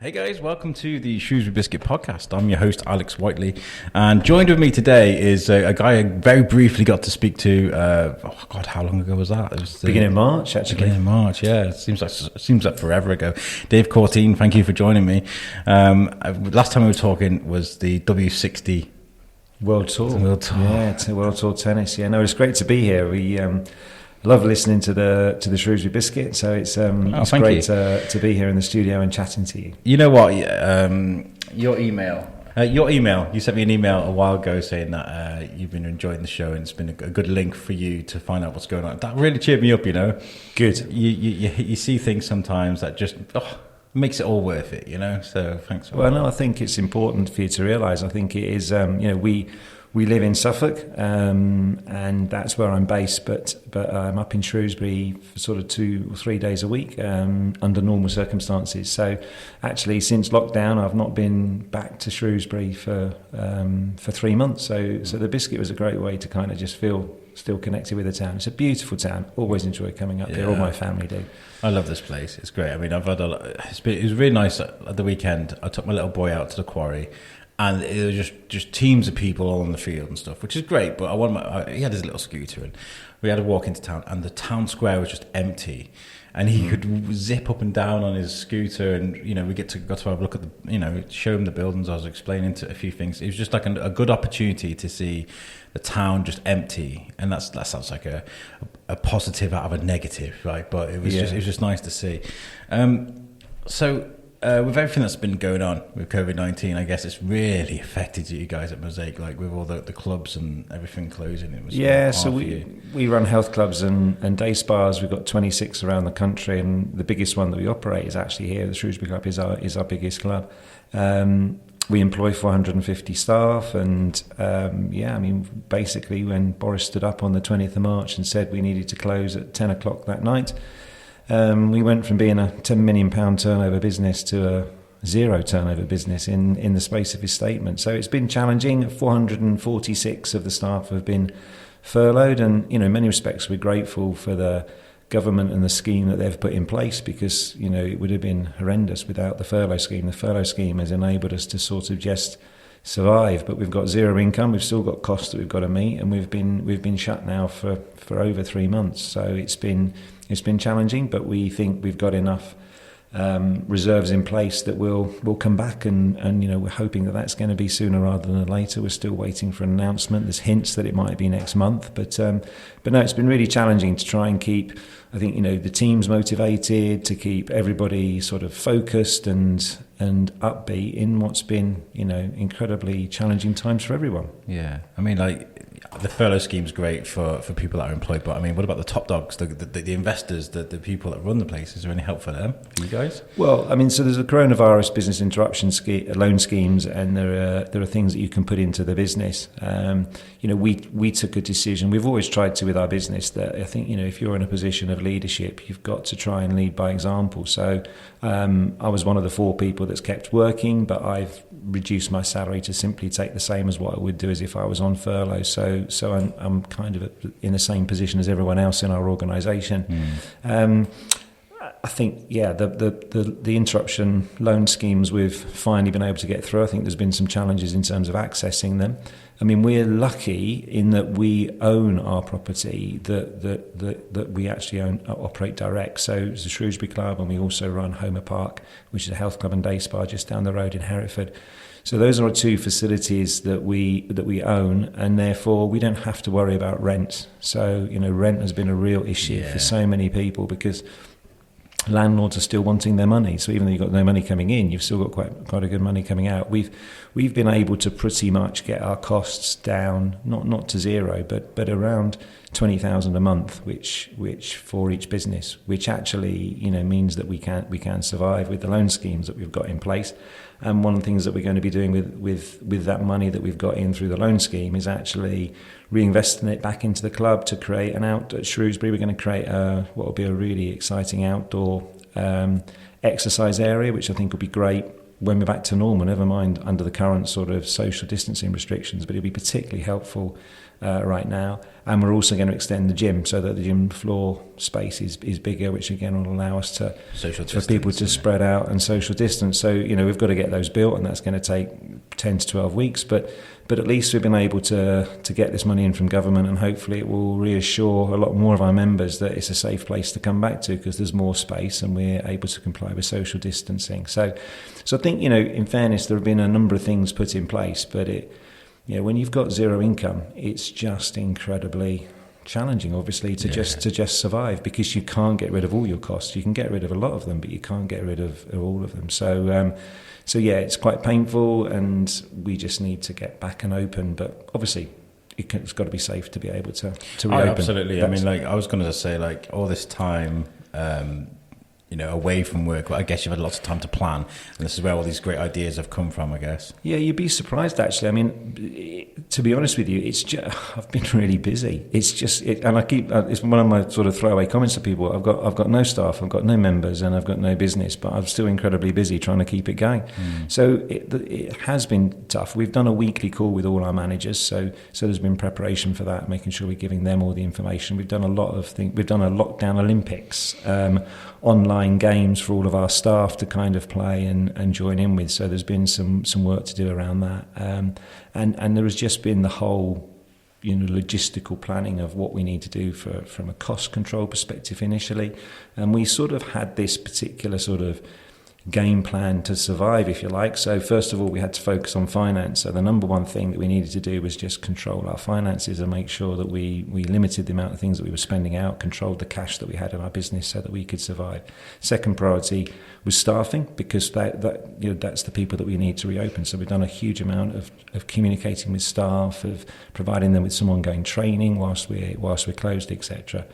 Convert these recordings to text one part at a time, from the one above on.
Hey guys, welcome to the Shrewsbury Biscuit podcast. I'm your host, Alex Whiteley, and joined with me today is a guy I very briefly got to speak to. How long ago was that? It was beginning of March, actually. Beginning of March, yeah. It seems like forever ago. Dave Courteen, thank you for joining me. Last time we were talking was the W60 World Tour. Yeah, it's a World Tour tennis. Yeah, no, it's great to be here. We love listening to the Shrewsbury Biscuit, so it's great to be here in the studio and chatting to you. You know what? Your email. You sent me an email a while ago saying that you've been enjoying the show and it's been a good link for you to find out what's going on. That really cheered me up. You know, good. You see things sometimes that just makes it all worth it. You know, so thanks. No, I think it's important for you to realise. I think it is. We live in Suffolk, and that's where I'm based, but I'm up in Shrewsbury for sort of 2 or 3 days a week under normal circumstances. So actually, since lockdown, I've not been back to Shrewsbury for 3 months. So the Biscuit was a great way to kind of just feel still connected with the town. It's a beautiful town. Always enjoy coming up here. All my family do. I love this place. It's great. I mean, I've had it was really nice at the weekend. I took my little boy out to the quarry. And it was just teams of people all on the field and stuff, which is great. But he had his little scooter, and we had to walk into town, and the town square was just empty, and he could zip up and down on his scooter, and we got to have a look at show him the buildings. I was explaining to a few things. It was just like a good opportunity to see the town just empty, and that sounds like a positive out of a negative, right? But it was just nice to see. With everything that's been going on with COVID-19, I guess it's really affected you guys at Mosaic, like with all the clubs and everything closing. It was so we run health clubs and day spas. We've got 26 around the country, and the biggest one that we operate is actually here. The Shrewsbury Club is our biggest club. We employ 450 staff, and basically when Boris stood up on the 20th of March and said we needed to close at 10 o'clock that night, we went from being a £10 million turnover business to a zero turnover business in the space of his statement. So it's been challenging. 446 of the staff have been furloughed, and in many respects we're grateful for the government and the scheme that they've put in place, because it would have been horrendous without the furlough scheme. The furlough scheme has enabled us to sort of just survive, but we've got zero income. We've still got costs that we've got to meet, and we've been shut now for over 3 months. So it's been challenging, but we think we've got enough reserves in place that we'll come back, and we're hoping that that's going to be sooner rather than later. We're still waiting for an announcement. There's hints that it might be next month, but no, it's been really challenging to try and keep, I think, the teams motivated, to keep everybody sort of focused and upbeat in what's been incredibly challenging times for everyone. Yeah, I mean, the furlough scheme's great for people that are employed, but I mean, what about the top dogs, the investors, the people that run the place? Is there any help for them, for you guys? Well, I mean, so there's a coronavirus business interruption loan schemes, and there are things that you can put into the business. We took a decision. We've always tried to with our business that I think if you're in a position of leadership, you've got to try and lead by example. So I was one of the 4 people that's kept working, but I've reduced my salary to simply take the same as what I would do as if I was on furlough. So I'm kind of in the same position as everyone else in our organisation. I think, the interruption loan schemes we've finally been able to get through. I think there's been some challenges in terms of accessing them. I mean, we're lucky in that we own our property, that we actually operate direct. So it's the Shrewsbury Club, and we also run Homer Park, which is a health club and day spa just down the road in Hereford. So those are 2 facilities that we own, and therefore we don't have to worry about rent. So rent has been a real issue for so many people, because landlords are still wanting their money. So even though you've got no money coming in, you've still got quite a good money coming out. We've been able to pretty much get our costs down, not to zero, but around 20,000 a month, which for each business, which actually means that we can survive with the loan schemes that we've got in place. And one of the things that we're going to be doing with that money that we've got in through the loan scheme is actually reinvesting it back into the club to create at Shrewsbury. We're going to create what will be a really exciting outdoor exercise area, which I think will be great when we're back to normal, never mind under the current sort of social distancing restrictions, but it'll be particularly helpful right now. And we're also going to extend the gym so that the gym floor space is bigger, which again will allow us to for people to spread out and social distance. So, we've got to get those built, and that's going to take 10 to 12 weeks. But at least we've been able to get this money in from government, and hopefully it will reassure a lot more of our members that it's a safe place to come back to because there's more space and we're able to comply with social distancing. So I think, in fairness, there have been a number of things put in place, but when you've got zero income, it's just incredibly challenging, obviously, to just survive, because you can't get rid of all your costs. You can get rid of a lot of them, but you can't get rid of all of them. So it's quite painful, and we just need to get back and open. But obviously, it's got to be safe to be able to reopen. Absolutely. I mean, I was going to say, all this time, away from work, I guess you've had lots of time to plan, and this is where all these great ideas have come from, I guess. Yeah, you'd be surprised, actually. I mean, to be honest with you, it's just, I've been really busy. It's just, and I keep, it's one of my sort of throwaway comments to people. I've got no staff, I've got no members, and I've got no business, but I'm still incredibly busy trying to keep it going. So it has been tough. We've done a weekly call with all our managers, so there's been preparation for that, making sure we're giving them all the information. We've done a lot of things. We've done a lockdown Olympics, online games for all of our staff to kind of play and join in with. So there's been some work to do around that. And there has just been the whole, logistical planning of what we need to do from a cost control perspective initially. And we sort of had this particular sort of game plan to survive, if you like. So first of all, we had to focus on finance. So the number one thing that we needed to do was just control our finances and make sure that we limited the amount of things that we were spending out, controlled the cash that we had in our business so that we could survive. Second priority was staffing, because that's the people that we need to reopen. So we've done a huge amount of communicating with staff, of providing them with some ongoing training whilst we're closed, etc.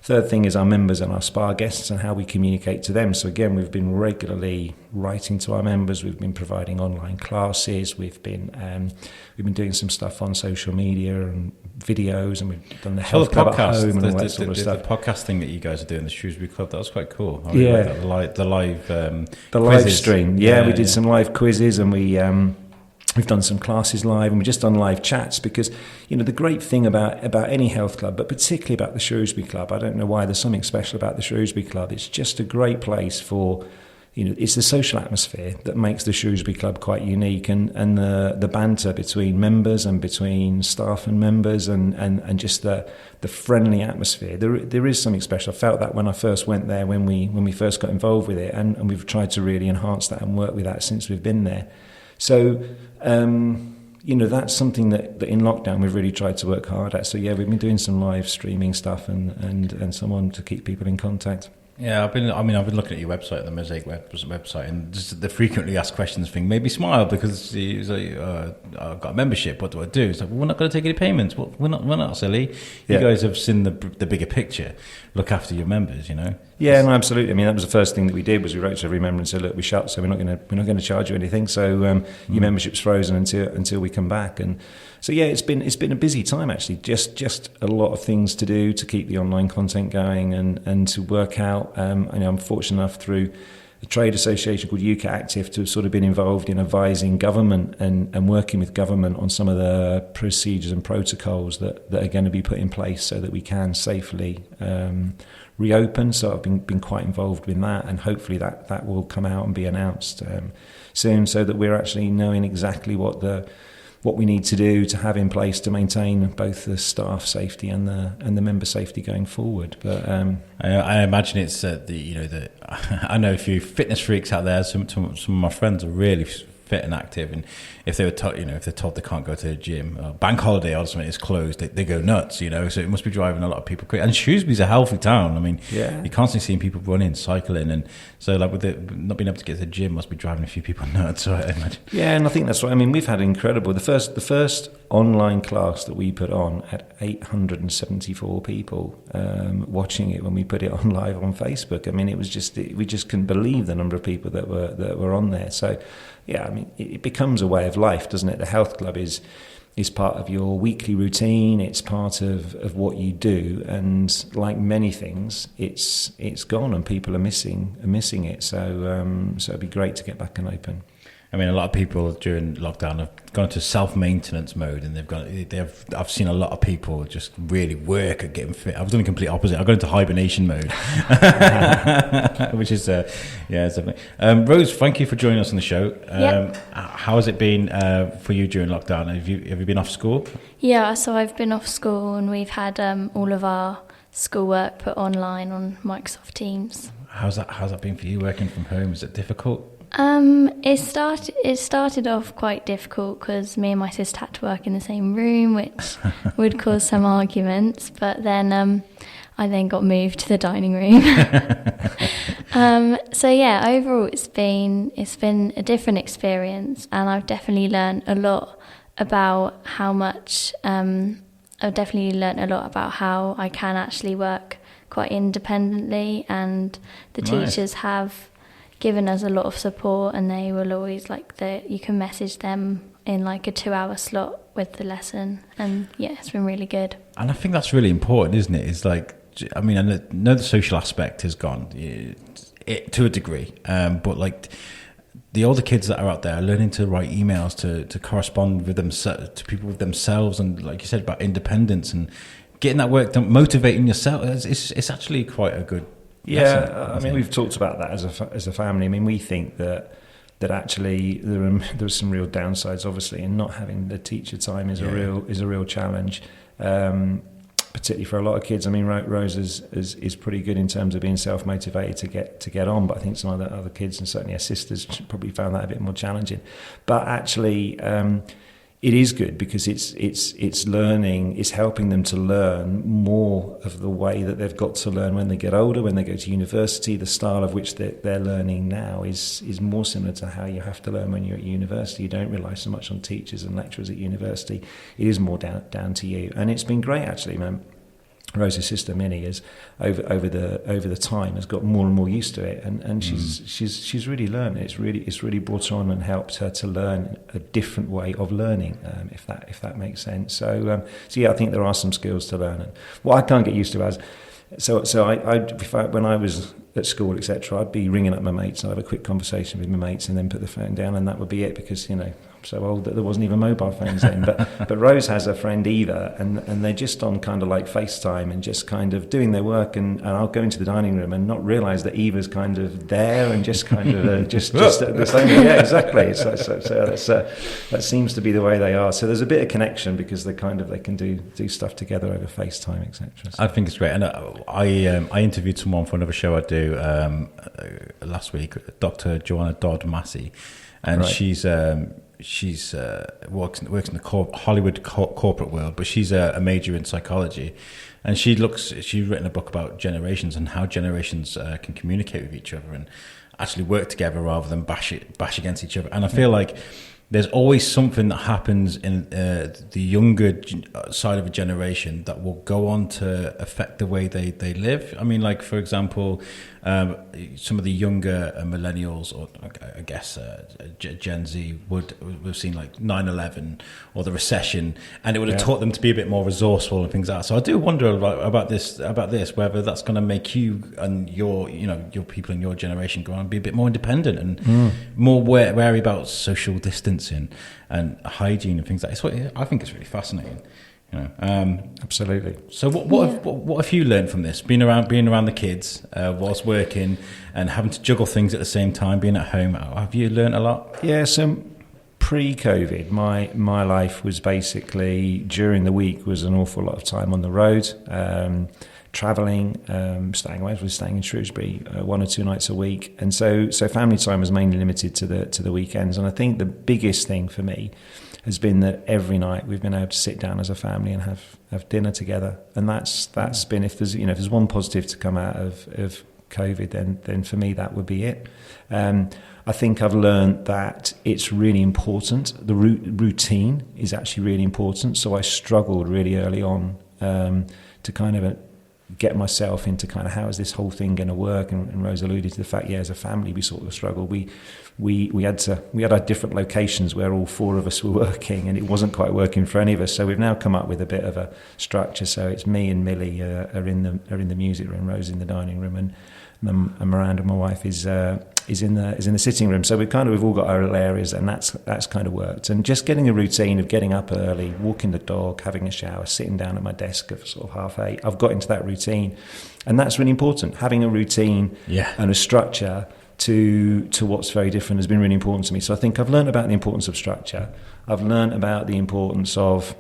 Third thing is our members and our spa guests and how we communicate to them. So again, we've been regularly writing to our members. We've been providing online classes. We've been doing some stuff on social media and videos, and we've done the health club at home and all that sort of stuff. The podcast thing that you guys are doing, the Shrewsbury Club, that was quite cool. I really like the live live stream. We did some live quizzes, and we've done some classes live, and we've just done live chats, because, the great thing about any health club, but particularly about the Shrewsbury Club, I don't know why, there's something special about the Shrewsbury Club. It's just a great place for, it's the social atmosphere that makes the Shrewsbury Club quite unique, and the banter between members and between staff and members, and just the friendly atmosphere. There is something special. I felt that when I first went there, when we first got involved with it, and we've tried to really enhance that and work with that since we've been there. So, that's something that in lockdown we've really tried to work hard at. So, we've been doing some live streaming stuff and someone to keep people in contact. Yeah, I've been looking at your website, the Mosaic website, and just the frequently asked questions thing made me smile, because it's like, I've got a membership. What do I do? It's like, well, we're not going to take any payments. Well, we're not silly. You guys have seen the bigger picture. Look after your members, Yeah, no, absolutely. I mean, that was the first thing that we did, was we wrote to every member and said, look, we're shut, so we're not going to charge you anything. So your membership's frozen until we come back. And so it's been a busy time, actually. Just a lot of things to do to keep the online content going and to work out. I'm fortunate enough through a trade association called UK Active to have sort of been involved in advising government and working with government on some of the procedures and protocols that are going to be put in place so that we can safely reopen. So I've been quite involved with that, and hopefully that will come out and be announced soon, so that we're actually knowing exactly what we need to do to have in place to maintain both the staff safety and the member safety going forward. But I imagine it's I know a few fitness freaks out there. Some of my friends are really fit and active, and if they were if they're told they can't go to the gym, bank holiday or something is closed, they go nuts. So it must be driving a lot of people crazy. And Shrewsbury's a healthy town. I mean, you're constantly seeing people running, cycling, and so with it not being able to get to the gym must be driving a few people nuts. So I imagine. Yeah, and I think that's right. I mean, we've had incredible. The first online class that we put on had 874 people watching it when we put it on live on Facebook. I mean, it was we just couldn't believe the number of people that were on there. So. Yeah, I mean, it becomes a way of life, doesn't it? The health club is part of your weekly routine. It's part of what you do, and like many things, it's gone, and people are missing it. So it'd be great to get back and open. I mean, a lot of people during lockdown have gone into self-maintenance mode, and I've seen a lot of people just really work at getting fit. I've done the complete opposite. I've gone into hibernation mode, which is, it's definitely. Rose, thank you for joining us on the show. How has it been for you during lockdown? Have you been off school? Yeah, so I've been off school, and we've had all of our schoolwork put online on Microsoft Teams. How's that been for you working from home? Is it difficult? It started off quite difficult because me and my sister had to work in the same room, which would cause some arguments. But then I then got moved to the dining room. So yeah, overall it's been a different experience, and I've definitely learned a lot about how I can actually work quite independently, and the teachers have given us a lot of support, and they will always you can message them in like a 2-hour slot with the lesson, and yeah, it's been really good. And I think that's really important, isn't it? It's like, I mean, I know the social aspect has gone to a degree, but like the older kids that are out there are learning to write emails to correspond with to people with themselves, and like you said about independence and getting that work done, motivating yourself. It's actually quite a good. Yeah, I mean, we've talked about that as a family. I mean, we think that actually there's some real downsides, obviously, and not having the teacher time is a real challenge, particularly for a lot of kids. I mean, Rose is pretty good in terms of being self-motivated to get on, but I think some other kids, and certainly her sisters, probably found that a bit more challenging. But actually, it is good because it's learning, it's helping them to learn more of the way that they've got to learn when they get older, when they go to university. The style of which they're learning now is more similar to how you have to learn when you're at university. You don't rely so much on teachers and lecturers at university. It is more down to you, and it's been great actually, man. Rose's sister Minnie is over the time has got more and more used to it, and she's really learned. It's really brought her on and helped her to learn a different way of learning, if that makes sense. So yeah, I think there are some skills to learn. And what I can't get used to when I was at school, etc., I'd be ringing up my mates and I'd have a quick conversation with my mates and then put the phone down, and that would be it, because I'm so old that there wasn't even mobile phones then. But Rose has a friend Eva, and they're just on kind of like FaceTime and just kind of doing their work, and I'll go into the dining room and not realise that Eva's kind of there and just kind of just at the same. Yeah, exactly. So that seems to be the way they are. So there's a bit of connection because they can do stuff together over FaceTime, etc. So. I think it's great, and I interviewed someone for another show I do last week, Dr. Joanna Dodd Massey, and right. She's works in the Hollywood corporate world, but she's a major in psychology, and she's written a book about generations and how generations can communicate with each other and actually work together rather than bash against each other. And I feel like there's always something that happens in the younger side of a generation that will go on to affect the way they live. I mean, like, for example, some of the younger millennials, or I guess Gen Z, we've seen like 9/11 or the recession, and it would have taught them to be a bit more resourceful and things like that. So I do wonder about this, whether that's going to make you and your people in your generation go on and be a bit more independent and more wary about social distancing and hygiene and things like that. So I think it's really fascinating. Absolutely. So what have you learned from this? Being around the kids whilst working and having to juggle things at the same time, being at home. Have you learned a lot? Yeah. So pre-COVID, my life was basically, during the week, was an awful lot of time on the road, travelling, staying away. I was staying in Shrewsbury 1 or 2 nights a week, and so family time was mainly limited to the weekends. And I think the biggest thing for me has been that every night we've been able to sit down as a family and have dinner together, and that's been, if there's one positive to come out of COVID, then for me that would be it. I think I've learned that it's really important. The routine is actually really important. So I struggled really early on to kind of get myself into kind of how is this whole thing going to work, and Rose alluded to the fact, as a family we sort of struggled. We had our different locations where all 4 of us were working, and it wasn't quite working for any of us. So we've now come up with a bit of a structure. So it's me and Millie are in the music room, Rose in the dining room, and Miranda, my wife, is in the sitting room. So we've all got our little areas, and that's kind of worked. And just getting a routine of getting up early, walking the dog, having a shower, sitting down at my desk at sort of 8:30. I've got into that routine, and that's really important. Having a routine and a structure to what's very different has been really important to me. So I think I've learned about the importance of structure. I've learned about the importance of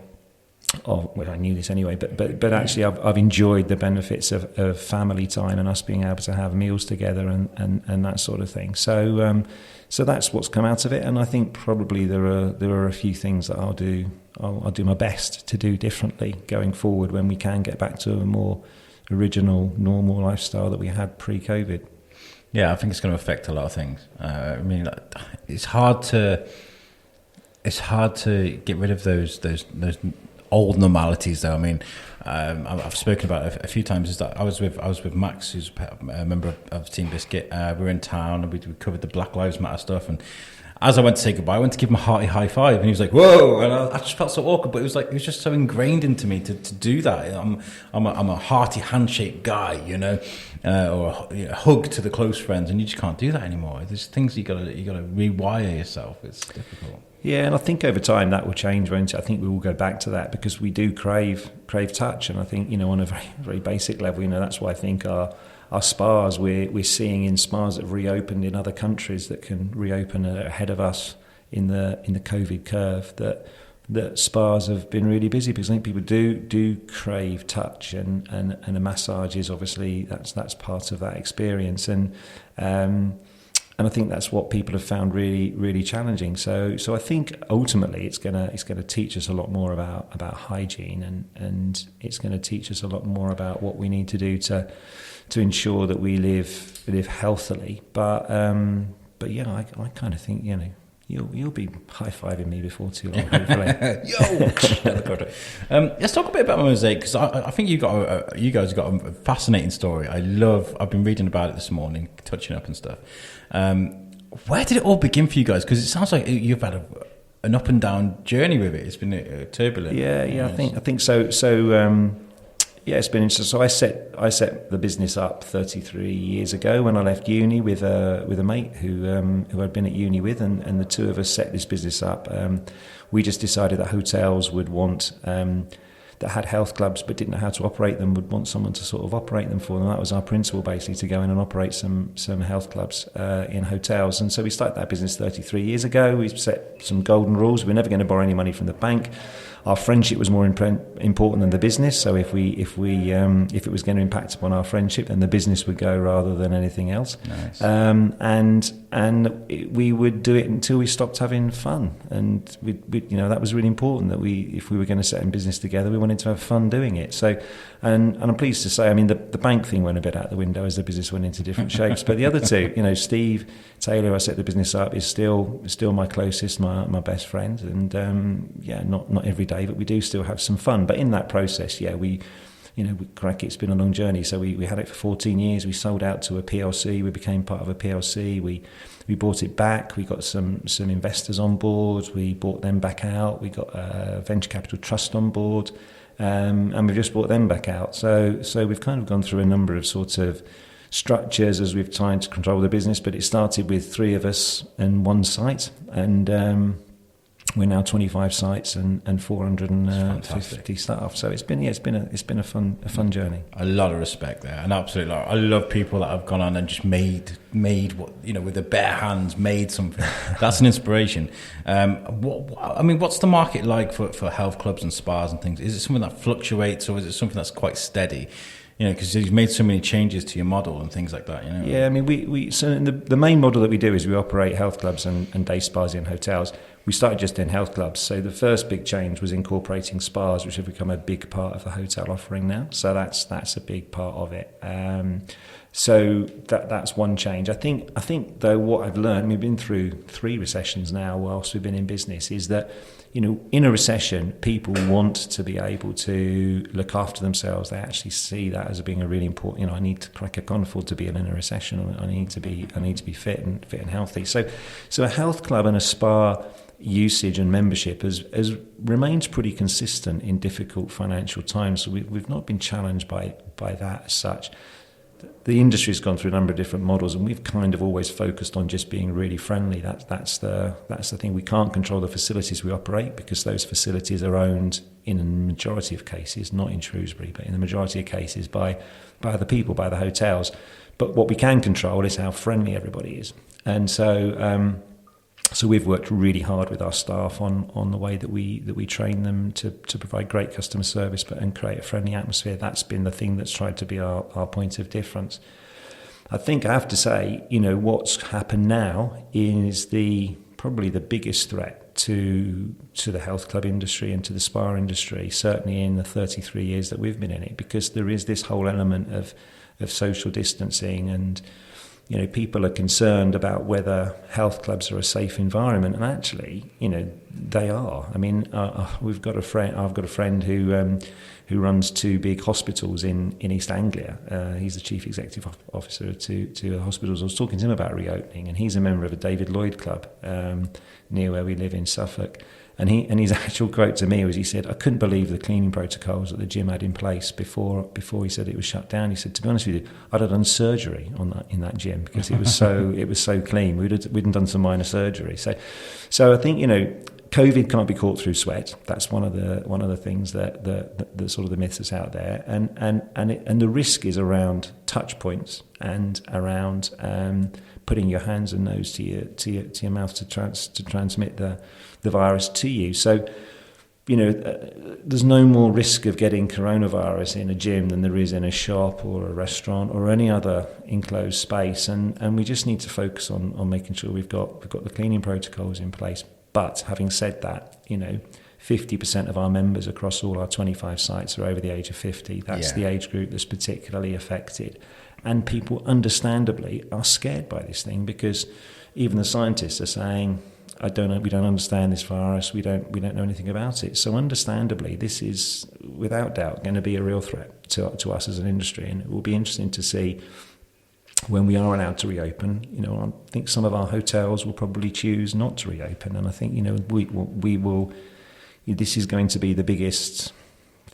well, I knew this anyway, but actually I've enjoyed the benefits of family time and us being able to have meals together and that sort of thing. So that's what's come out of it, and I think probably there are a few things that I'll do my best to do differently going forward when we can get back to a more original, normal lifestyle that we had pre-COVID. Yeah, I think it's going to affect a lot of things. I mean, it's hard to get rid of those old normalities, though. I mean, I've spoken about it a few times. Is that I was with Max, who's a member of Team Biscuit. We were in town and we covered the Black Lives Matter stuff. And as I went to say goodbye, I went to give him a hearty high five, and he was like, "Whoa!" And I just felt so awkward. But it was just so ingrained into me to do that. I'm a hearty handshake guy, or a hug to the close friends, and you just can't do that anymore. There's things you gotta rewire yourself. It's difficult. Yeah, and I think over time that will change, won't it? I think we will go back to that because we do crave touch, and I think on a very, very basic level, that's why I think our spas we're seeing in spas that have reopened in other countries that can reopen ahead of us in the COVID curve. That spas have been really busy because I think people do crave touch, and a massage is obviously that's part of that experience, and I think that's what people have found really, really challenging. So I think ultimately it's gonna teach us a lot more about hygiene, and it's going to teach us a lot more about what we need to do to ensure that we live healthily. But yeah, I kind of think you'll be high-fiving me before too long, hopefully. Yo! Let's talk a bit about Mosaic, because I think you guys got a fascinating story. I've been reading about it this morning, touching up and stuff. Where did it all begin for you guys? Because it sounds like you've had an up and down journey with it. It's been turbulent. Yeah, I think so. Yeah, it's been interesting. So I set the business up 33 years ago when I left uni with a mate who I'd been at uni with, and the two of us set this business up. We just decided that hotels would want that had health clubs but didn't know how to operate them would want someone to sort of operate them for them. That was our principle, basically, to go in and operate some health clubs in hotels. And so we started that business 33 years ago. We set some golden rules. We're never going to borrow any money from the bank. Our friendship was more important than the business. So if it was going to impact upon our friendship, then the business would go rather than anything else. Nice. And we would do it until we stopped having fun. And we that was really important, that if we were going to set in business together, we wanted to have fun doing it. So, and I'm pleased to say, I mean, the bank thing went a bit out the window as the business went into different shapes. But the other two, Steve Taylor, who I set the business up, is still my closest, my best friend. And not every day, but we do still have some fun. But in that process, it's been a long journey. So we had it for 14 years. We sold out to a PLC. We became part of a PLC. We bought it back. We got some investors on board. We bought them back out. We got a venture capital trust on board, and we've just bought them back out. So we've kind of gone through a number of sort of structures as we've tried to control the business. But it started with 3 of us and 1 site, and we're now 25 sites and 450 staff. So it's been a fun journey. A lot of respect there, and absolutely, I love people that have gone on and just made what with their bare hands, made something. That's an inspiration. What's the market like for health clubs and spas and things? Is it something that fluctuates, or is it something that's quite steady? Because you've made so many changes to your model and things like that. Yeah, I mean, the main model that we do is we operate health clubs and day spas in hotels. We started just in health clubs. So the first big change was incorporating spas, which have become a big part of the hotel offering now. So that's a big part of it. So that's one change. I think though, what I've learned, we've been through 3 recessions now whilst we've been in business, is that in a recession, people want to be able to look after themselves. They actually see that as being a really important. I need to I can't afford to be in a recession. I need to be fit and healthy. So a health club and a spa usage and membership has remains pretty consistent in difficult financial times. So we've not been challenged by that as such. the industry's gone through a number of different models, and we've kind of always focused on just being really friendly. That's the thing. We can't control the facilities we operate because those facilities are owned in a majority of cases, not in Shrewsbury, but in the majority of cases by the people, by the hotels. But what we can control is how friendly everybody is. And so we've worked really hard with our staff on the way that we train them to provide great customer service and create a friendly atmosphere. That's been the thing that's tried to be our point of difference. I think I have to say, what's happened now is probably the biggest threat to the health club industry and to the spa industry, certainly in the 33 years that we've been in it, because there is this whole element of social distancing, and people are concerned about whether health clubs are a safe environment, and actually, they are. I mean, I've got a friend who runs 2 big hospitals in East Anglia. He's the chief executive officer to the hospitals. I was talking to him about reopening, and he's a member of a David Lloyd club near where we live in Suffolk. And his actual quote to me was, he said, "I couldn't believe the cleaning protocols that the gym had in place before he said it was shut down." He said, "To be honest with you, I'd have done surgery in that gym because it was so clean. We'd done some minor surgery." So I think COVID can't be caught through sweat. That's one of the things that the sort of the myths that's out there, and the risk is around touch points and around putting your hands and nose to your mouth to transmit the virus to you. So, there's no more risk of getting coronavirus in a gym than there is in a shop or a restaurant or any other enclosed space. And we just need to focus on making sure we've got the cleaning protocols in place. But having said that, 50% of our members across all our 25 sites are over the age of 50. That's the age group that's particularly affected. And people understandably are scared by this thing, because even the scientists are saying, we don't understand this virus, we don't know anything about it. So understandably, this is without doubt going to be a real threat to us as an industry, and it will be interesting to see when we are allowed to reopen. I think some of our hotels will probably choose not to reopen, and I think we will. This is going to be the biggest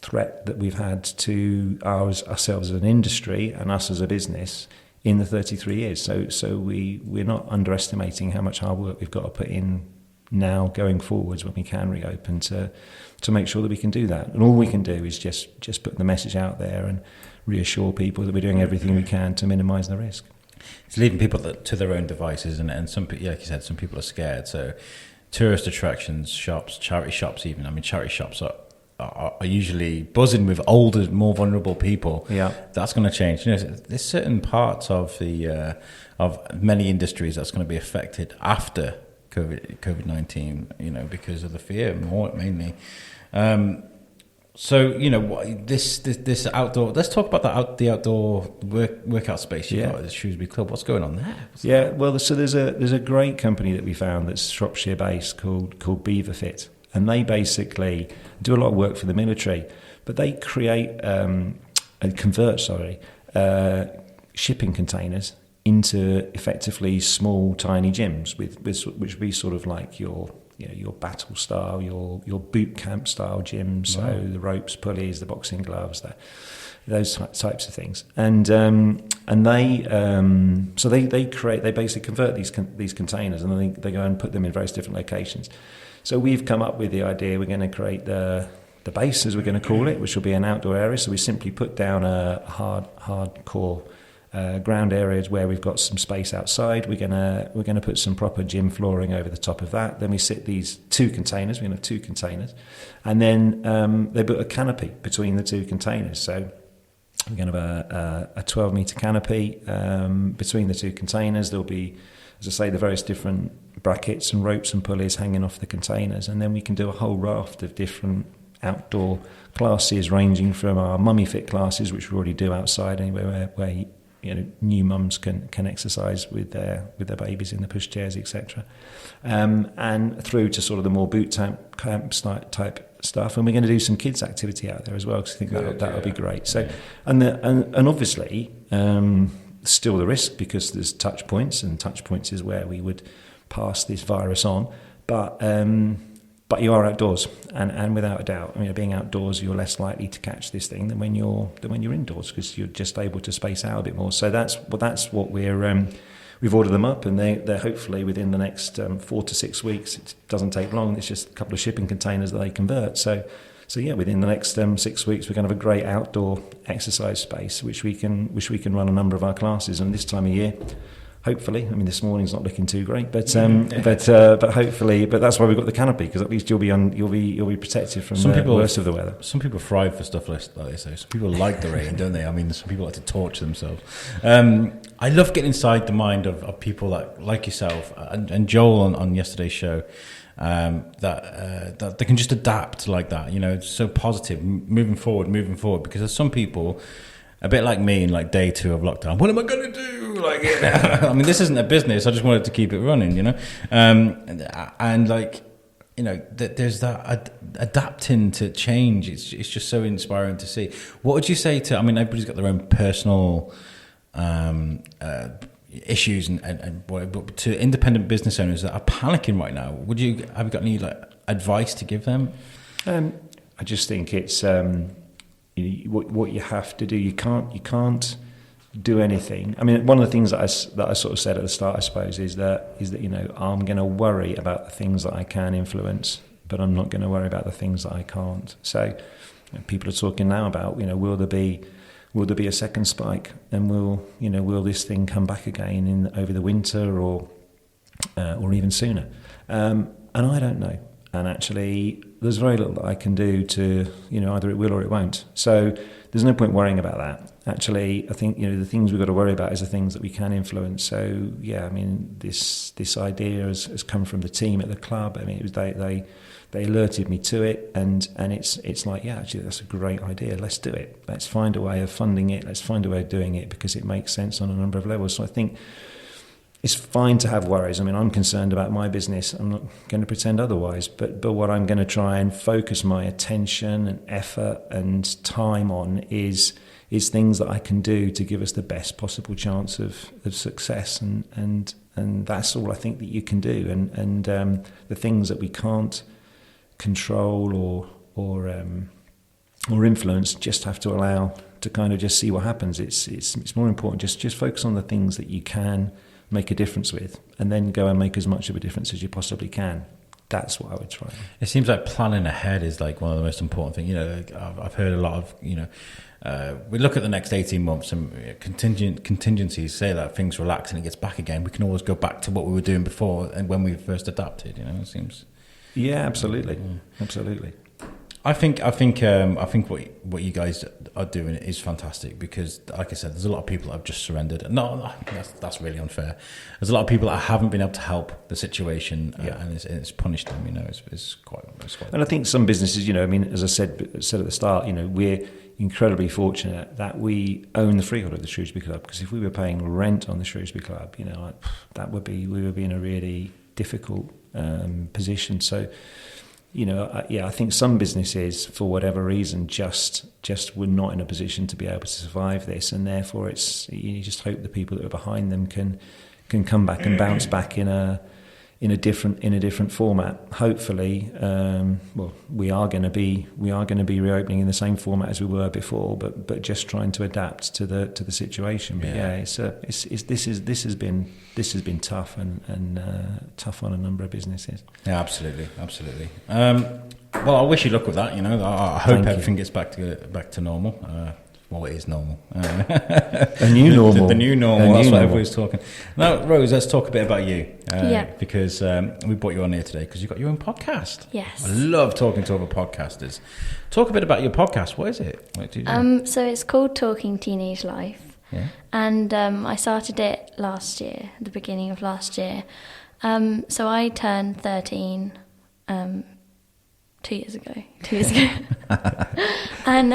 threat that we've had to ourselves as an industry and us as a business in the 33 years. So we're not underestimating how much hard work we've got to put in now going forwards when we can reopen to make sure that we can do that. And all we can do is just put the message out there and reassure people that we're doing everything we can to minimise the risk. It's leaving people to their own devices, and some, like you said, some people are scared. So tourist attractions, shops, charity shops even. I mean, charity shops are usually buzzing with older, more vulnerable people. Yeah, that's going to change. There's certain parts of the of many industries that's going to be affected after COVID-19. Because of the fear, mainly. So this outdoor. Let's talk about the outdoor workout space you got at the Shrewsbury Club. What's going on there? Well, so there's a great company that we found that's Shropshire based called Beaver Fit. And they basically do a lot of work for the military, but they create and convert shipping containers into effectively small, tiny gyms, which would be sort of like your battle style, your boot camp style gyms. Wow. So the ropes, pulleys, the boxing gloves, those types of things. And they basically convert these containers, and then they go and put them in various different locations. So we've come up with the idea, we're going to create the base, as we're going to call it, which will be an outdoor area. So we simply put down a hardcore ground areas where we've got some space outside. We're going to put some proper gym flooring over the top of that. Then we sit these 2 containers. We're going to have 2 containers, and then they put a canopy between the 2 containers. So we're going to have a 12-metre canopy between the 2 containers. There'll be, as I say, the various different brackets and ropes and pulleys hanging off the containers, and then we can do a whole raft of different outdoor classes, ranging from our mummy fit classes, which we already do outside anywhere where new mums can exercise with their babies in the pushchairs, etc., and through to sort of the more boot camp type stuff. And we're going to do some kids activity out there as well, because I think that'll be great. So, and obviously still the risk, because there's touch points, and touch points is where we would pass this virus on. But But you are outdoors, and without a doubt, being outdoors, you're less likely to catch this thing than when you're indoors, because you're just able to space out a bit more. So that's what we've ordered them up, and they're hopefully within the next 4 to 6 weeks. It doesn't take long. It's just a couple of shipping containers that they convert. So yeah, within the next 6 weeks, we're going to have a great outdoor exercise space, which we can run a number of our classes. And this time of year, hopefully, this morning's not looking too great, but hopefully, but that's why we've got the canopy, because at least you'll be protected from the worst of the weather. Some people thrive for stuff like this. Some people like the rain, don't they? Some people like to torture themselves. I love getting inside the mind of people like yourself and Joel on yesterday's show. That they can just adapt like that. It's so positive, moving forward. Because there's some people, a bit like me in day 2 of lockdown. What am I going to do? This isn't a business. I just wanted to keep it running, there's that adapting to change. It's just so inspiring to see. What would you say to? Everybody's got their own personal issues but to independent business owners that are panicking right now. Have you got any advice to give them? I just think it's what you have to do. You can't do anything. One of the things that I sort of said at the start, I suppose, is that I'm going to worry about the things that I can influence, but I'm not going to worry about the things that I can't. So people are talking now about will there be a second spike, and will this thing come back again over the winter or even sooner? And I don't know. And actually, there's very little that I can do to, either it will or it won't. So there's no point worrying about that. Actually, I think, the things we've got to worry about is the things that we can influence. So, yeah, this idea has come from the team at the club. It was they alerted me to it, and it's like, yeah, actually, that's a great idea. Let's do it. Let's find a way of funding it. Let's find a way of doing it, because it makes sense on a number of levels. So I think it's fine to have worries. I'm concerned about my business. I'm not going to pretend otherwise. But what I'm going to try and focus my attention and effort and time on is things that I can do to give us the best possible chance of success. And that's all I think that you can do. And the things that we can't control or influence, just have to allow to kind of just see what happens. It's more important. Just focus on the things that you can make a difference with, and then go and make as much of a difference as you possibly can. That's what I would try. It seems like planning ahead is one of the most important things. I've heard a lot of, we look at the next 18 months and contingencies say that things relax and it gets back again. We can always go back to what we were doing before and when we first adapted, it seems. Yeah, absolutely. Absolutely. I think what you guys are doing is fantastic, because, like I said, there's a lot of people that have just surrendered. No, that's really unfair. There's a lot of people that haven't been able to help the situation, and it's punished them. It's quite. And I think some businesses, as I said at the start, we're incredibly fortunate that we own the freehold of the Shrewsbury Club, because if we were paying rent on the Shrewsbury Club, we would be in a really difficult position. So. I think some businesses, for whatever reason, just were not in a position to be able to survive this, and therefore you just hope the people that are behind them can come back and bounce back in a different format. Hopefully, we are going to be reopening in the same format as we were before, but just trying to adapt to the situation. But this has been tough and tough on a number of businesses. Yeah, absolutely. Well, I wish you luck with that. I hope everything gets back to normal. It is normal. A new normal. The new normal. That's what everybody's talking. Now, Rose, let's talk a bit about you. Because we brought you on here today because you've got your own podcast. Yes. I love talking to other podcasters. Talk a bit about your podcast. What is it? What do you do? So it's called Talking Teenage Life. Yeah. And I started it last year, the beginning of last year. So I turned 13 2 years ago. And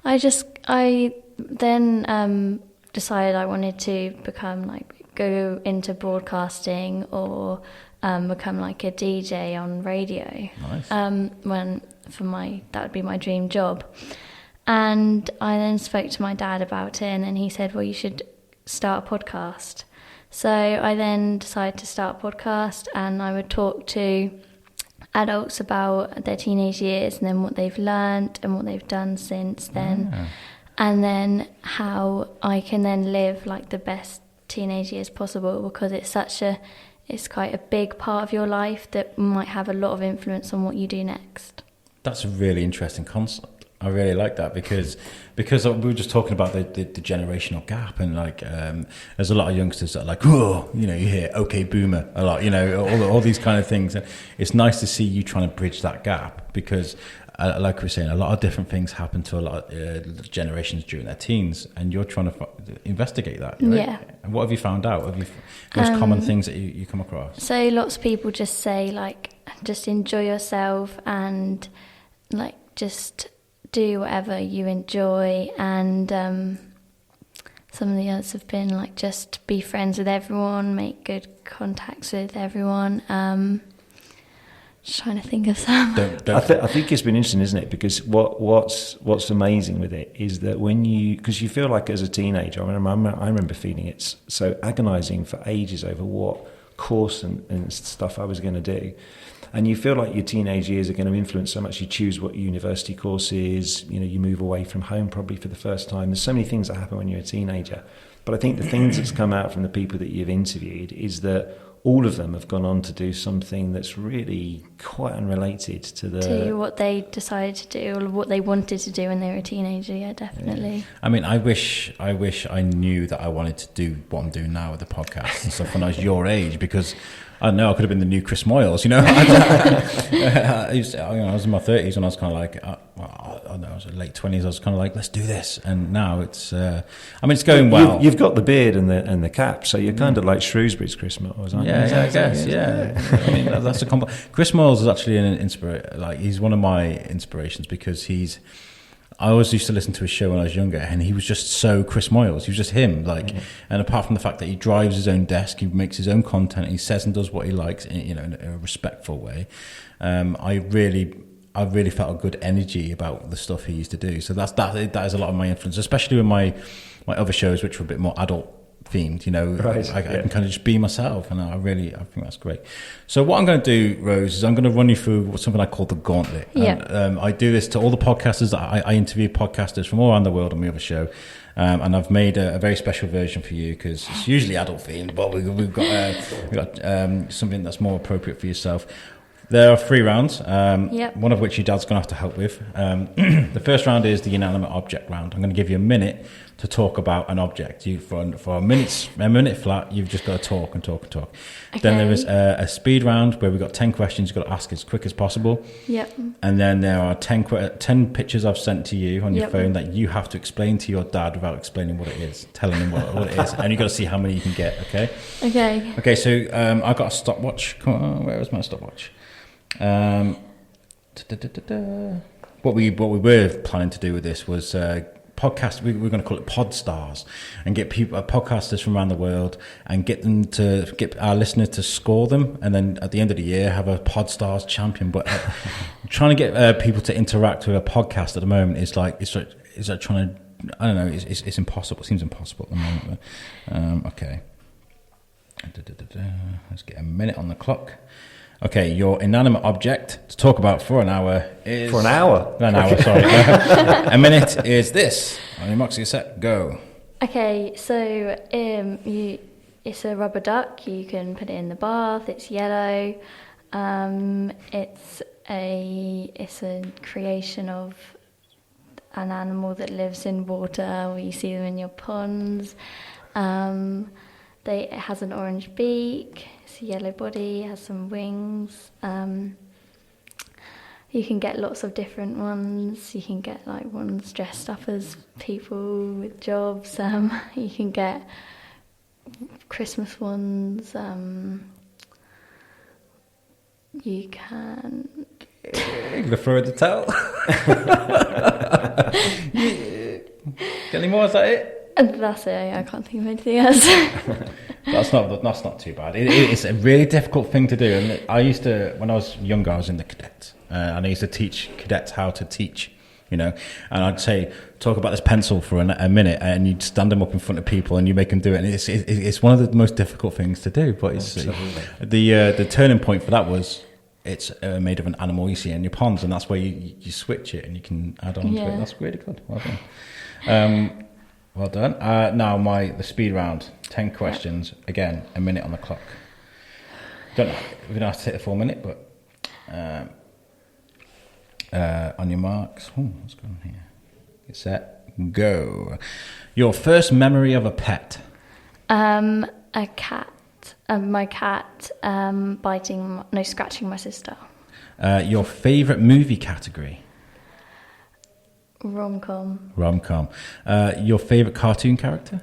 I then decided I wanted to go into broadcasting or become a DJ on radio. Nice. That would be my dream job. And I then spoke to my dad about it, and then he said, well, you should start a podcast. So I then decided to start a podcast, and I would talk to adults about their teenage years and then what they've learned and what they've done since then. And then how I can then live like the best teenage years possible, because it's quite a big part of your life that might have a lot of influence on what you do next. That's a really interesting concept. I really like that because we were just talking about the generational gap, and like there's a lot of youngsters that are like, oh, you know, you hear okay boomer a lot, you know, all these kind of things. And it's nice to see you trying to bridge that gap, because like we were saying, a lot of different things happen to a lot of generations during their teens, and you're trying to investigate that, right? Yeah. And what have you found out? Most common things that you come across? So lots of people just say like, just enjoy yourself and like just do whatever you enjoy, and some of the others have been like, just be friends with everyone, make good contacts with everyone. Just trying to think of some. I think it's been interesting, isn't it? Because what's amazing with it is that because you feel like as a teenager, I remember feeling it's so agonising for ages over what course and stuff I was going to do. And you feel like your teenage years are going to influence so much. You choose what university course is, you know, you move away from home probably for the first time. There's so many things that happen when you're a teenager. But I think the things that's come out from the people that you've interviewed is that all of them have gone on to do something that's really quite unrelated to what they decided to do or what they wanted to do when they were a teenager. Yeah, definitely. Yeah. I mean, I wish I knew that I wanted to do what I'm doing now with the podcast and stuff when I was your age, because I don't know, I could have been the new Chris Moyles, you know. I was in my 30s when I was kind of like, I don't know, I was in late 20s. I was kind of like, let's do this, and now it's. It's going well. You've got the beard and the cap, so you're kind of like Shrewsbury's Chris Moyles, aren't you? Yeah, I guess. Yeah. I mean, that's a Chris Moyles is actually an inspiration. Like, he's one of my inspirations, because I always used to listen to his show when I was younger, and he was just so Chris Moyles. He was just him, like. And apart from the fact that he drives his own desk, he makes his own content, he says and does what he likes, in a respectful way. I really felt a good energy about the stuff he used to do. So that is a lot of my influence, especially with my other shows, which were a bit more adult themed, you know. Right, I can kind of just be myself, and I think that's great. So what I'm going to do, Rose, is I'm going to run you through something I call the Gauntlet. Yeah. And, I do this to all the podcasters that I interview podcasters from all around the world on my other show, and I've made a very special version for you, because it's usually adult themed, but we've got something that's more appropriate for yourself. There are 3 rounds, one of which your dad's going to have to help with. The first round is the inanimate object round. I'm going to give you a minute to talk about an object. For a minute flat, you've just got to talk and talk and talk. Okay. Then there is a speed round where we've got 10 questions you've got to ask as quick as possible. Yep. And then there are 10 pictures I've sent to you on your phone that you have to explain to your dad without explaining what it is, telling him what it is. And you've got to see how many you can get, okay? Okay. Okay, so I've got a stopwatch. Come on, where is my stopwatch? What we were planning to do with this was podcast. We were going to call it Pod Stars, and get podcasters from around the world, and get our listeners to score them, and then at the end of the year have a Pod Stars champion. But trying to get people to interact with a podcast at the moment is like trying to, I don't know, it's impossible. It seems impossible at the moment. But, okay, let's get a minute on the clock. Okay, your inanimate object to talk about for an hour is... For an hour? An hour, sorry. A minute is this. On your marks, get set, go. Okay, so it's a rubber duck. You can put it in the bath. It's yellow. It's a creation of an animal that lives in water, or you see them in your ponds. It has an orange beak. It's a yellow body, has some wings. You can get lots of different ones. You can get like ones dressed up as people with jobs. You can get Christmas ones. You can... The fur to tell. Get any more? Is that it? That's it. I can't think of anything else. That's not too bad. It's a really difficult thing to do. And I used to, when I was younger, I was in the cadets, and I used to teach cadets how to teach. You know, and I'd say, talk about this pencil for a minute, and you'd stand them up in front of people, and you make them do it. And it's one of the most difficult things to do. But it's the turning point for that was it's made of an animal you see in your ponds, and that's where you switch it and you can add on to it. That's really good. Well done. Well done. Now the speed round. 10 questions. Again, a minute on the clock. Don't know. We don't have to take the full minute, but on your marks. What's going on here? Get set. Go. Your first memory of a pet? A cat. My cat scratching my sister. Your favourite movie category? Rom-com. Rom-com. Your favourite cartoon character?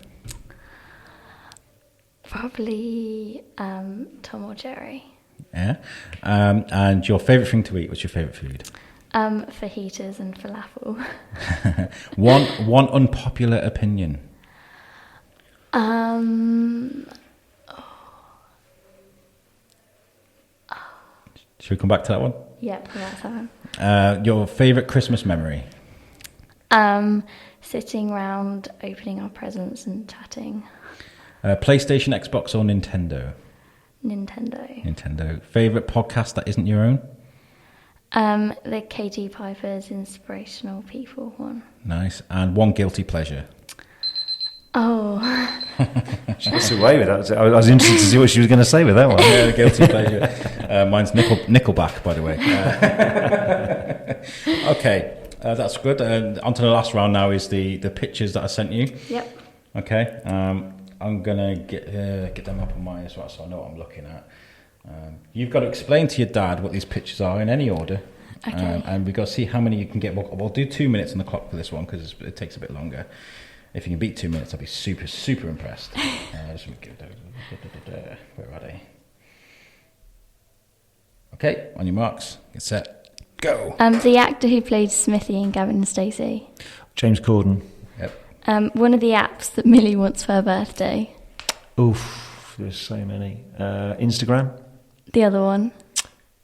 Probably Tom or Jerry. Yeah. And your favourite thing to eat? What's your favourite food? Fajitas and falafel. One unpopular opinion? Should we come back to that one? Yep, that's that one. Your favourite Christmas memory? Sitting round, opening our presents and chatting. PlayStation, Xbox or Nintendo? Nintendo. Favourite podcast that isn't your own? The Katie Piper's Inspirational People one. Nice. And one guilty pleasure? Oh. She gets away with that. I was interested to see what she was going to say with that one. Yeah, the guilty pleasure. Mine's Nickelback, by the way. Okay, that's good. On to the last round now is the pictures that I sent you. Yep. Okay, I'm going to get them up on mine as well so I know what I'm looking at. You've got to explain to your dad what these pictures are in any order. Okay. And we've got to see how many you can get. We'll do 2 minutes on the clock for this one because it takes a bit longer. If you can beat 2 minutes, I'll be super, super impressed. Where are they? Okay, on your marks, get set, go. The actor who played Smithy in Gavin and Stacey. James Corden. Yep. One of the apps that Millie wants for her birthday. Oof, there's so many. Instagram. The other one.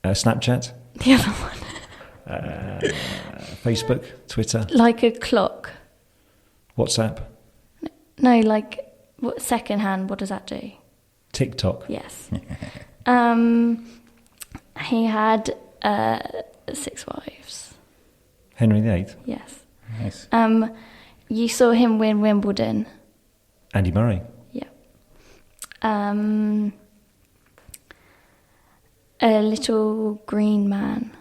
Snapchat. The other one. Facebook, Twitter. Like a clock. WhatsApp. No, like second hand. What does that do? TikTok. Yes. He had 6 wives. Henry VIII. Yes. Nice. You saw him win Wimbledon. Andy Murray. Yeah. A little green man.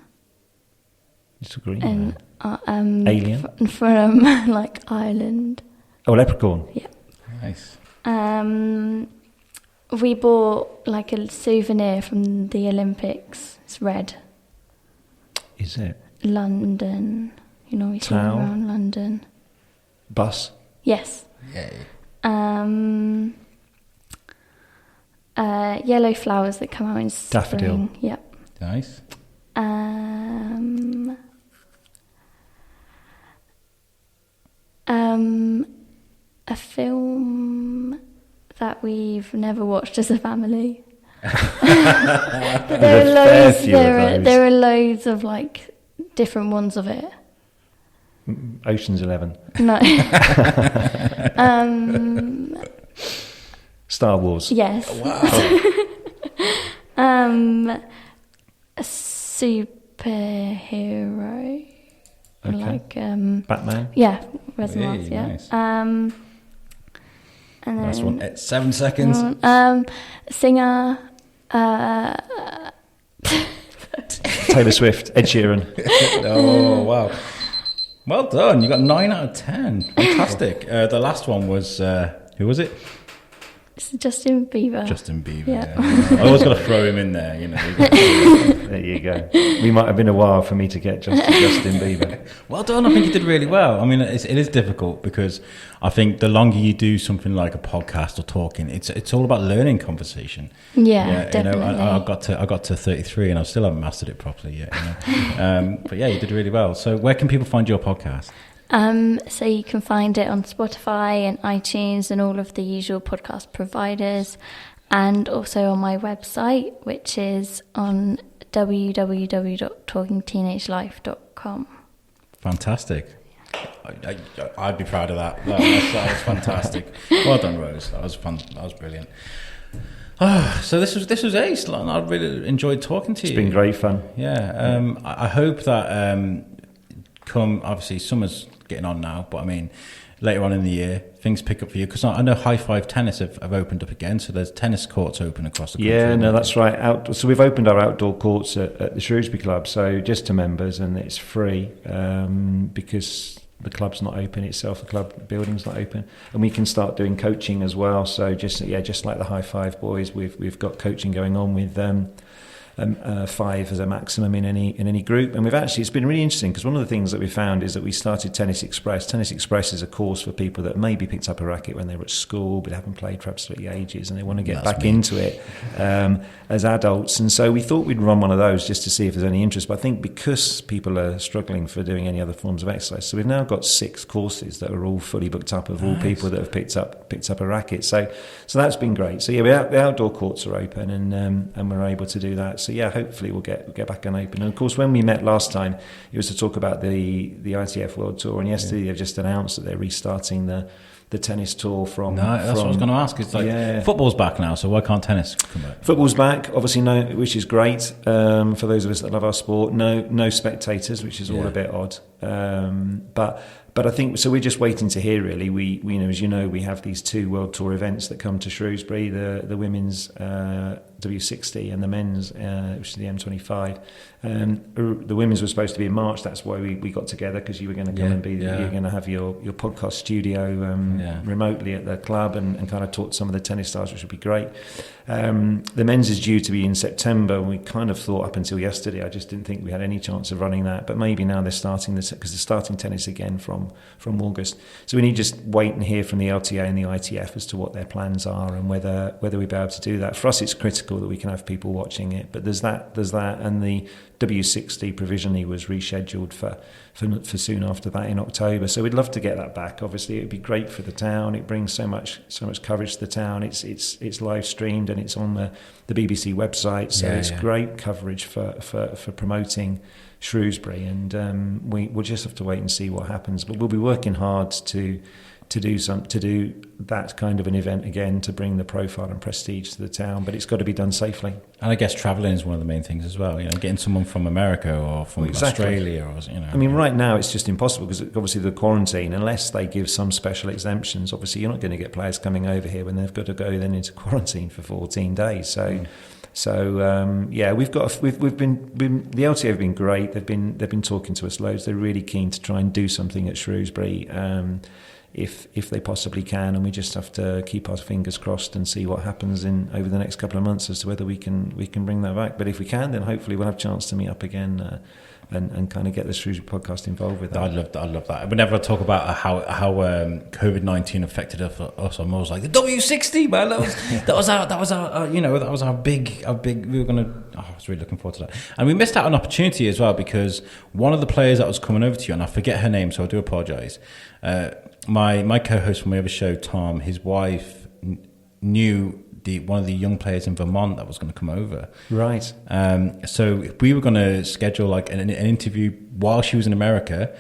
Little green And man. Alien. From like Ireland. Oh, Leprechaun. Yeah. Nice. We bought like a souvenir from the Olympics. It's red. Is it? London. You know, we see Towel. around London. Bus. Yes. Yay. Yellow flowers that come out in spring. Daffodil. Yep. Nice. A film that we've never watched as a family. There are loads of like different ones of it. Ocean's 11. No. Star Wars. Yes. Wow. A superhero. Okay. Like Batman. yeah, Res Hey, Mars, yeah. nice. And then Last one. 7 seconds. Singer. Taylor Swift. Ed Sheeran. Oh, wow. Well done. You got 9 out of 10. Fantastic. The last one was, who was it? It's Justin Bieber. Justin Bieber. Yeah. Yeah. I always got to throw him in there, you know. There you go. We might have been a while for me to get Justin Bieber. Well done. I think you did really well. I mean, it is difficult because I think the longer you do something like a podcast or talking, it's all about learning conversation. Yeah, definitely. You know, I got to 33 and I still haven't mastered it properly yet. You know? But yeah, you did really well. So where can people find your podcast? So you can find it on Spotify and iTunes and all of the usual podcast providers, and also on my website, which is on www.talkingteenagelife.com. Fantastic. I'd be proud of that. That was fantastic. Well done, Rose. That was fun. That was brilliant. So this was ace. Like, I really enjoyed talking to you. It's been great fun. Yeah. I hope that come, obviously summer's getting on now, but I mean later on in the year things pick up for you, because I know High Five Tennis have opened up again, so there's tennis courts open across the country. Yeah, no, that's right. So we've opened our outdoor courts at the Shrewsbury Club, so just to members, and it's free because the club's not open itself, the club building's not open, and we can start doing coaching as well. So just like the High Five boys, we've got coaching going on with 5 as a maximum in any group. And it's been really interesting, because one of the things that we found is that we started Tennis Express. Tennis Express is a course for people that maybe picked up a racket when they were at school but haven't played for absolutely ages, and they want to get back into it as adults. And so we thought we'd run one of those just to see if there's any interest. But I think because people are struggling for doing any other forms of exercise, so we've now got 6 courses that are all fully booked up of all people that have picked up a racket. So that's been great. So yeah, the outdoor courts are open, and we're able to do that. So yeah, hopefully we'll get back and open. And of course, when we met last time, it was to talk about the ITF World Tour. And yesterday they've just announced that they're restarting the tennis tour from. No, that's what I was going to ask. It's like football's back now, so why can't tennis come back? Football's back, obviously, which is great for those of us that love our sport. No spectators, which is all a bit odd. But I think so. We're just waiting to hear. Really, we as you know, we have these 2 World Tour events that come to Shrewsbury: the women's W60 and the men's, which is the M25. The women's was supposed to be in March. That's why we got together, because you were going to come and be. You were going to have your podcast studio remotely at the club and kind of talk to some of the tennis stars, which would be great. The men's is due to be in September. We kind of thought up until yesterday, I just didn't think we had any chance of running that. But maybe now they're starting this, because they're starting tennis again from August. So we need to just wait and hear from the LTA and the ITF as to what their plans are, and whether we'll be able to do that. For us, it's critical that we can have people watching it. But there's that, and the W60 provisionally was rescheduled for soon after that in October. So we'd love to get that back. Obviously, it would be great for the town. It brings so much coverage to the town. It's live streamed and it's on the BBC website. So it's great coverage for promoting Shrewsbury. And we'll just have to wait and see what happens. But we'll be working hard to do that kind of an event again, to bring the profile and prestige to the town, but it's got to be done safely. And I guess travelling is one of the main things as well. Getting someone from America or from Australia, or I mean, right now it's just impossible, because obviously the quarantine, unless they give some special exemptions, obviously you're not going to get players coming over here when they've got to go then into quarantine for 14 days. So we've been the LTA have been great. They've been talking to us loads. They're really keen to try and do something at Shrewsbury. If they possibly can, and we just have to keep our fingers crossed and see what happens over the next couple of months as to whether we can bring that back. But if we can, then hopefully we'll have a chance to meet up again and kind of get the Shrewsbury podcast involved with that. I'd love that. Whenever I talk about how COVID-19 affected us, I'm always like, the W60, man. That was our big. We were gonna. I was really looking forward to that, and we missed out on an opportunity as well, because one of the players that was coming over to you, and I forget her name, so I do apologise. My co-host from my other show, Tom, his wife knew one of the young players in Vermont that was going to come over. Right. So we were going to schedule like an interview while she was in America,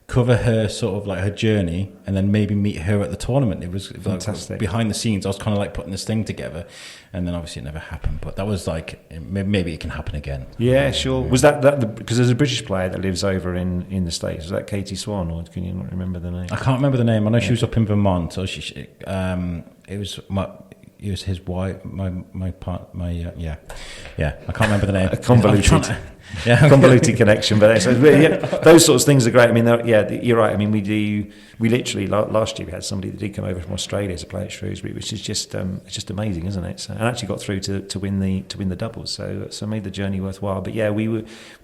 cover her sort of like her journey, and then maybe meet her at the tournament. It was fantastic. Like, behind the scenes, I was kind of like putting this thing together, and then obviously it never happened. But that was like, maybe it can happen again. Yeah, sure. Was that because there's a British player that lives over in the States? Was that Katie Swan, or can you not remember the name? I can't remember the name. I know she was up in Vermont. So it was his wife, I can't remember the name. Convoluted connection, but those sorts of things are great. I mean, you're right. I mean, we literally last year we had somebody that did come over from Australia to play at Shrewsbury, which is just amazing, isn't it? So, and actually got through to win the doubles, so made the journey worthwhile. But yeah, we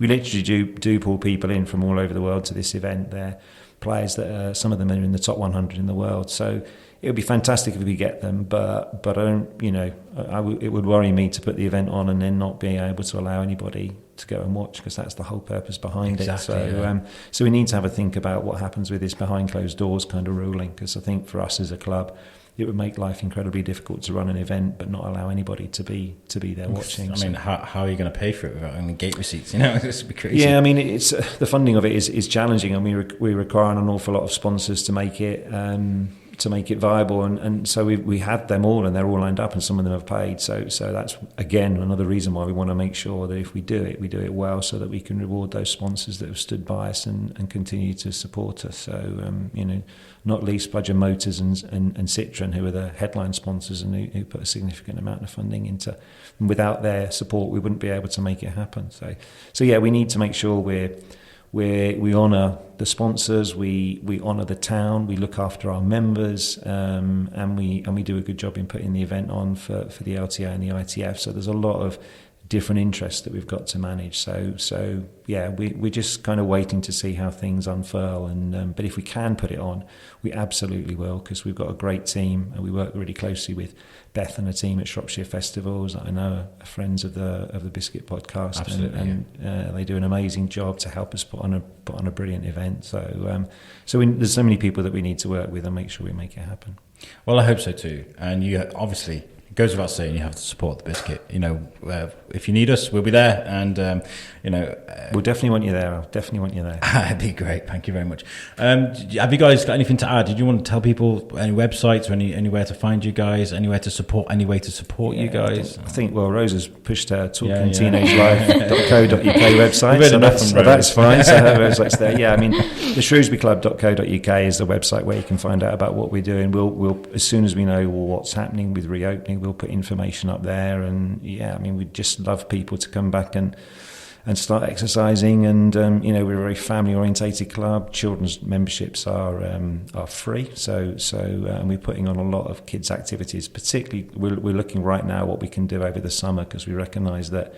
literally do pull people in from all over the world to this event. They're players that some of them are in the top 100 in the world, so it would be fantastic if we get them, but I don't, it would worry me to put the event on and then not being able to allow anybody to go and watch, because that's the whole purpose behind it. So we need to have a think about what happens with this behind closed doors kind of ruling, because I think for us as a club, it would make life incredibly difficult to run an event but not allow anybody to be there watching. I mean, how are you going to pay for it without any gate receipts? This would be crazy. Yeah, I mean, it's the funding of it is challenging, and we require an awful lot of sponsors to make it. to make it viable, and so we had them all, and they're all lined up, and some of them have paid. So that's again another reason why we want to make sure that if we do it well, so that we can reward those sponsors that have stood by us and continue to support us. So not least Bludgeon Motors and Citroen, who are the headline sponsors and who put a significant amount of funding into. And without their support, we wouldn't be able to make it happen. So yeah, we need to make sure we honour the sponsors, we honour the town, we look after our members, and we do a good job in putting the event on for the LTA and the ITF. So there's a lot of different interests that we've got to manage. So yeah, we're just kind of waiting to see how things unfurl. And but if we can put it on, we absolutely will, because we've got a great team, and we work really closely with Beth and a team at Shropshire Festivals that I know are friends of the Biscuit podcast. Absolutely, and they do an amazing job to help us put on a brilliant event. So there's so many people that we need to work with and make sure we make it happen. Well, I hope so too. And you obviously, it goes without saying, you have to support the Biscuit. If you need us, we'll be there, and we'll definitely want you there. I'll definitely want you there. That'd be great. Thank you very much. Have you guys got anything to add? Did you want to tell people any websites or anywhere to find you guys, any way to support you guys? I think Rose has pushed her talkingteenagelife.co.uk website, so that's fine. So her website's there. Yeah, I mean, the shrewsburyclub.co.uk is the website where you can find out about what we're doing. We'll as soon as we know what's happening with reopening, we'll put information up there. And yeah, I mean, we'd just love people to come back and start exercising. And we're a very family orientated club. Children's memberships are free, so and we're putting on a lot of kids activities. Particularly, we're looking right now what we can do over the summer, because we recognise that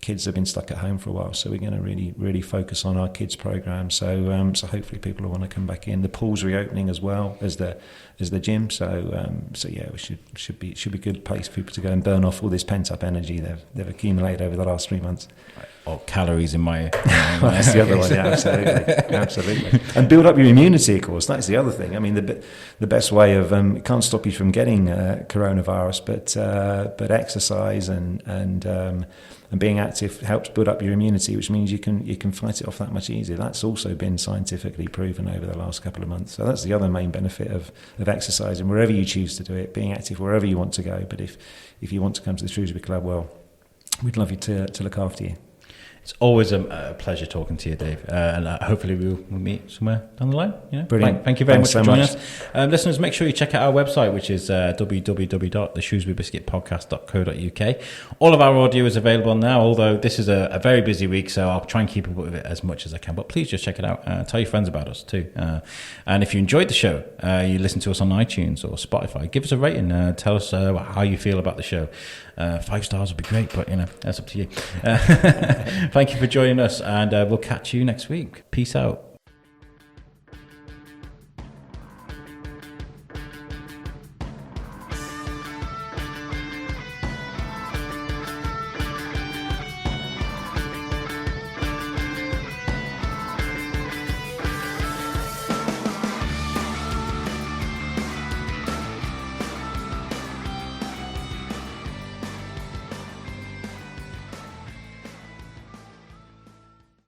kids have been stuck at home for a while, so we're going to really focus on our kids program. So hopefully people will want to come back in. The pool's reopening as well as the gym. So yeah, we should be a good place for people to go and burn off all this pent up energy they've accumulated over the last 3 months. Or calories in my. Well, that's the other one. Yeah, absolutely. And build up your immunity, of course. That's the other thing. I mean, the best way of it can't stop you from getting coronavirus, but exercise and being active helps build up your immunity, which means you can fight it off that much easier. That's also been scientifically proven over the last couple of months. So that's the other main benefit of exercising, wherever you choose to do it, being active wherever you want to go. But if you want to come to the Shrewsbury Club, well, we'd love you to look after you. It's always a pleasure talking to you, Dave, and hopefully we'll meet somewhere down the line. Brilliant. Thank you very much for joining us. Listeners, make sure you check out our website, which is www.theshrewsburybiscuitpodcast.co.uk. All of our audio is available now, although this is a very busy week, so I'll try and keep up with it as much as I can. But please just check it out. Tell your friends about us too. And if you enjoyed the show, you listen to us on iTunes or Spotify, give us a rating. Tell us how you feel about the show. 5 stars would be great, but that's up to you. Thank you for joining us, and we'll catch you next week. Peace out.